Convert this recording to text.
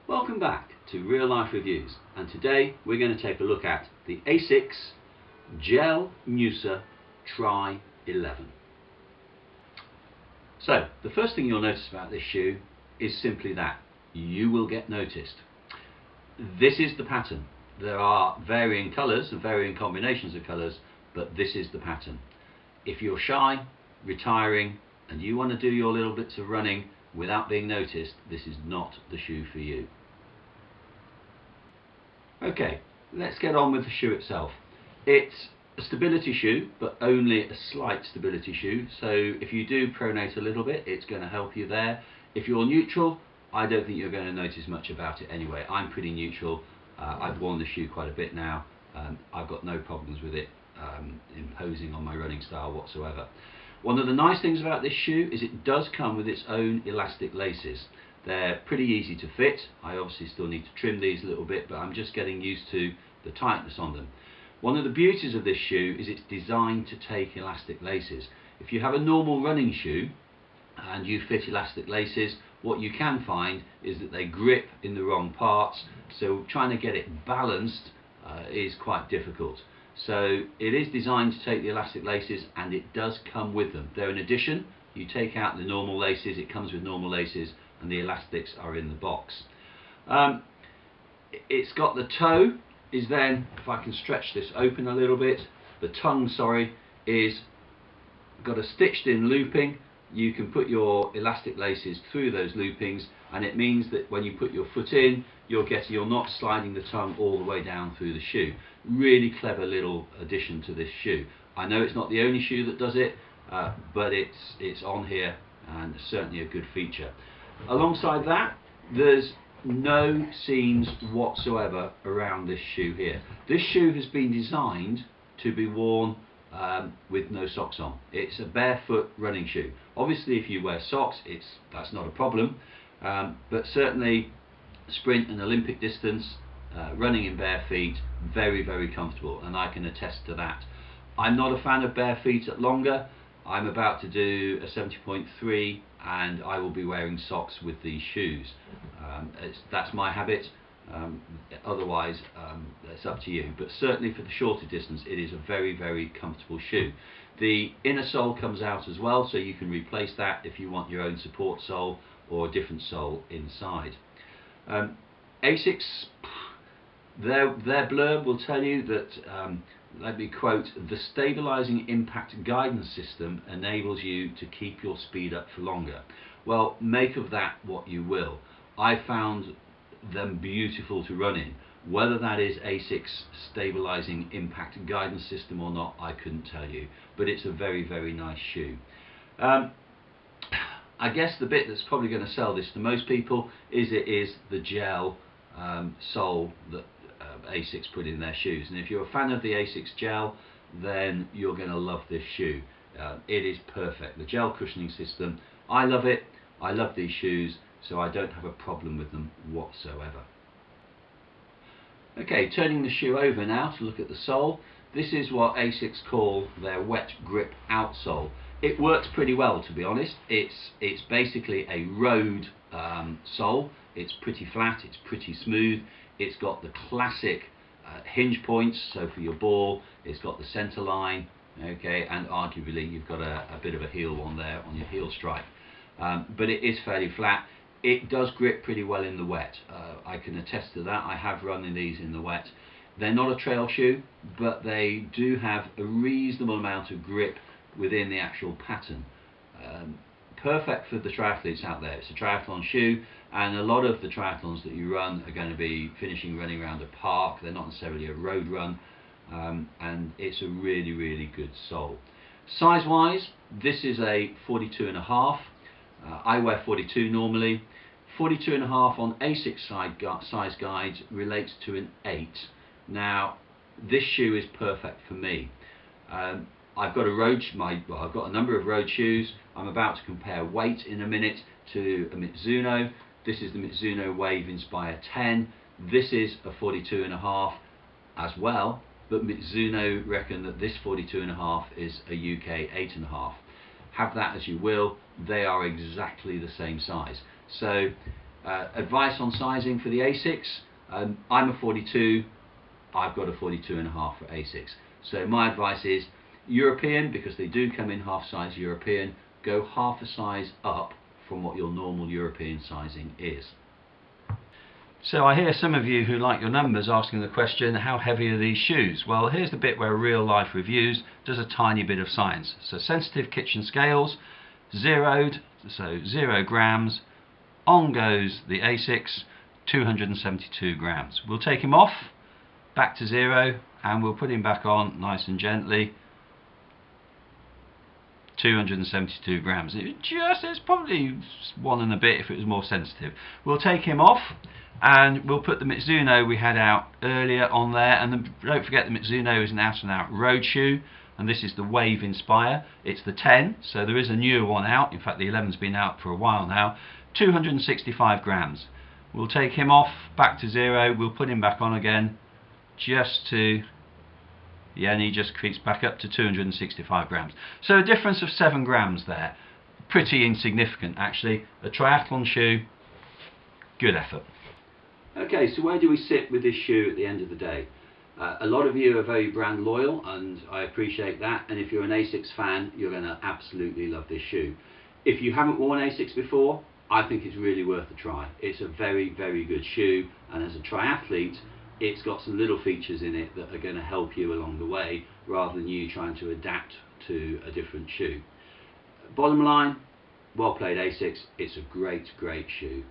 Welcome back to Real Life Reviews, and today we're going to take a look at the Asics Gel Noosa Tri 11. So the first thing you'll notice about this shoe is simply that you will get noticed. This is the pattern. There are varying colours and varying combinations of colours, but this is the pattern. If you're shy, retiring, and you want to do your little bits of running without being noticed, this is not the shoe for you. Okay, let's get on with the shoe itself. It's a stability shoe, but only a slight stability shoe, so if you do pronate a little bit, it's going to help you there. If you're neutral, I don't think you're going to notice much about it anyway. I'm pretty neutral. I've worn the shoe quite a bit now. I've got no problems with it imposing on my running style whatsoever. One of the nice things about this shoe is it does come with its own elastic laces. They're pretty easy to fit. I obviously still need to trim these a little bit, but I'm just getting used to the tightness on them. One of the beauties of this shoe is it's designed to take elastic laces. If you have a normal running shoe and you fit elastic laces, what you can find is that they grip in the wrong parts, so trying to get it balanced is quite difficult. So it is designed to take the elastic laces, and it does come with them. They're an addition. You take out the normal laces, it comes with normal laces, and the elastics are in the box. It's got the toe is then, if I can stretch this open a little bit, the tongue, sorry, is got a stitched in looping. You can put your elastic laces through those loopings, and it means that when you put your foot in, you're not sliding the tongue all the way down through the shoe. Really clever little addition to this shoe. I know it's not the only shoe that does it, but it's on here and certainly a good feature. Alongside that, there's no seams whatsoever around this shoe here. This shoe has been designed to be worn with no socks on. It's a barefoot running shoe. Obviously if you wear socks, that's not a problem, but certainly sprint and Olympic distance, running in bare feet, very, very comfortable, and I can attest to that. I'm not a fan of bare feet at longer. I'm about to do a 70.3 and I will be wearing socks with these shoes. That's my habit. Otherwise it's up to you, but certainly for the shorter distance it is a very, very comfortable shoe. The inner sole comes out as well, so you can replace that if you want your own support sole or a different sole inside. Asics, their blurb will tell you that, let me quote, "The stabilizing impact guidance system enables you to keep your speed up for longer." Well, make of that what you will. I found them beautiful to run in. Whether that is Asics stabilizing impact guidance system or not, I couldn't tell you, but it's a very, very nice shoe. I guess the bit that's probably going to sell this to most people is the gel sole that Asics put in their shoes, and if you're a fan of the Asics gel, then you're going to love this shoe. It is perfect. The gel cushioning system, I love it. I love these shoes, so I don't have a problem with them whatsoever. Okay, turning the shoe over now to look at the sole. This is what Asics call their wet grip outsole. It works pretty well, to be honest. It's basically a road sole. It's pretty flat, it's pretty smooth. It's got the classic hinge points, so for your ball, it's got the center line, okay, and arguably you've got a bit of a heel one there on your heel strike. But it is fairly flat. It does grip pretty well in the wet. I can attest to that. I have run in these in the wet. They're not a trail shoe, but they do have a reasonable amount of grip within the actual pattern. Perfect for the triathletes out there. It's a triathlon shoe, and a lot of the triathlons that you run are going to be finishing running around a park. They're not necessarily a road run, and it's a really, really good sole. Size wise, this is a 42.5. I wear 42 normally. 42.5 on Asics size guides relates to an 8. Now this shoe is perfect for me. I've got a number of road shoes. I'm about to compare weight in a minute to a Mizuno. This is the Mizuno Wave Inspire 10. This is a 42.5 as well, but Mizuno reckon that this 42.5 is a UK 8.5. Have that as you will. They are exactly the same size. So Advice on sizing for the Asics. I'm a 42, I've got a 42.5 for Asics. So my advice is European, because they do come in half size European, go half a size up from what your normal European sizing is. So I hear some of you who like your numbers asking the question, how heavy are these shoes? Well, here's the bit where Real Life Reviews does a tiny bit of science. So sensitive kitchen scales, zeroed, so 0 grams. On goes the Asics, 272 grams. We'll take him off, back to 0, and we'll put him back on nice and gently. 272 grams. It's probably 1 and a bit if it was more sensitive. We'll take him off and we'll put the Mizuno we had out earlier on there, and don't forget the Mizuno is an out and out road shoe, and this is the Wave Inspire. It's the 10, so there is a newer one out. In fact, the 11's been out for a while now. 265 grams. We'll take him off, back to 0, we'll put him back on again, just to, yeah, and he just creeps back up to 265 grams. So a difference of 7 grams there. Pretty insignificant actually. A triathlon shoe, good effort. Okay, so where do we sit with this shoe at the end of the day? A lot of you are very brand loyal, and I appreciate that, and if you're an Asics fan, you're going to absolutely love this shoe. If you haven't worn Asics before, I think it's really worth a try. It's a very, very good shoe, and as a triathlete, it's got some little features in it that are going to help you along the way, rather than you trying to adapt to a different shoe. Bottom line, well played Asics. It's a great, great shoe.